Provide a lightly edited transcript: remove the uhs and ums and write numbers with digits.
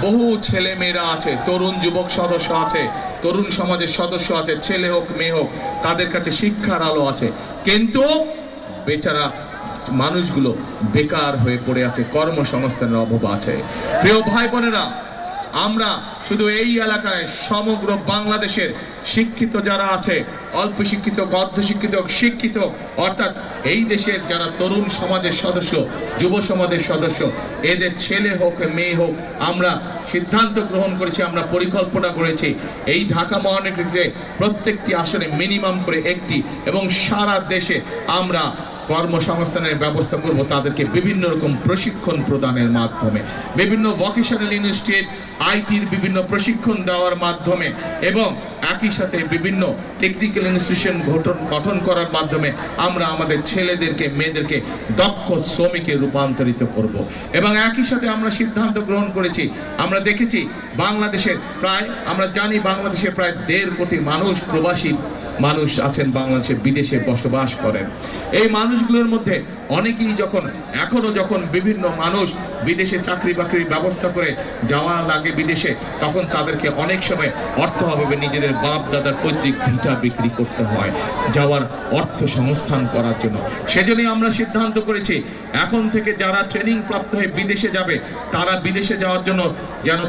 বহু ছেলে মেয়েরা আছে, তরুণ যুবক সদস্য আছে, তরুণ সমাজের সদস্য আছে, ছেলে হোক মেয়ে হোক, তাদের কাছে শিক্ষার আলো আছে, কিন্তু বেচারা মানুষগুলো বেকার হয়ে পড়ে আছে, কর্মসংস্থানের অভাব আছে। প্রিয় ভাই বোনেরা, আমরা শুধু এই এলাকায় সমগ্র বাংলাদেশের শিক্ষিত যারা আছে, অল্প শিক্ষিত, অর্ধ শিক্ষিত, শিক্ষিত, অর্থাৎ এই দেশের যারা তরুণ সমাজের সদস্য, যুব সমাজের সদস্য, এদের ছেলে হোক মেয়ে হোক, আমরা সিদ্ধান্ত গ্রহণ করেছি, আমরা পরিকল্পনা করেছি এই ঢাকা মহানগরীতে প্রত্যেকটি আসনে মিনিমাম করে একটি, এবং সারা দেশে আমরা কর্মসংস্থানের ব্যবস্থা করব, তাদেরকে বিভিন্ন রকম প্রশিক্ষণ প্রদানের মাধ্যমে, বিভিন্ন ভোকেশনাল ইনস্টিটিউট, আইটির বিভিন্ন প্রশিক্ষণ দেওয়ার মাধ্যমে, এবং একই সাথে বিভিন্ন টেকনিক্যাল ইনস্টিটিউশন গঠন করার মাধ্যমে আমরা আমাদের ছেলেদেরকে মেয়েদেরকে দক্ষ শ্রমিকে রূপান্তরিত করব। এবং একই সাথে আমরা সিদ্ধান্ত গ্রহণ করেছি, আমরা দেখেছি বাংলাদেশের প্রায়, আমরা জানি বাংলাদেশে প্রায় 1.5 কোটি মানুষ, প্রবাসী মানুষ আছেন বাংলাদেশে, বিদেশে বসবাস করেন। এই মানুষগুলোর মধ্যে অনেকেই যখন বিভিন্ন মানুষ বিদেশে চাকরি বাকরির ব্যবস্থা করে যাওয়া লাগে বিদেশে, তখন তাদেরকে অনেক সময় অর্থ অভাবে নিজেদের বাপ দাদার পৈতৃক ভিটা বিক্রি করতে হয় যাওয়ার অর্থ সংস্থান করার জন্য। সেজন্যই আমরা সিদ্ধান্ত করেছি এখন থেকে যারা ট্রেনিং প্রাপ্ত হয়ে বিদেশে যাবে, তারা বিদেশে যাওয়ার জন্য যেন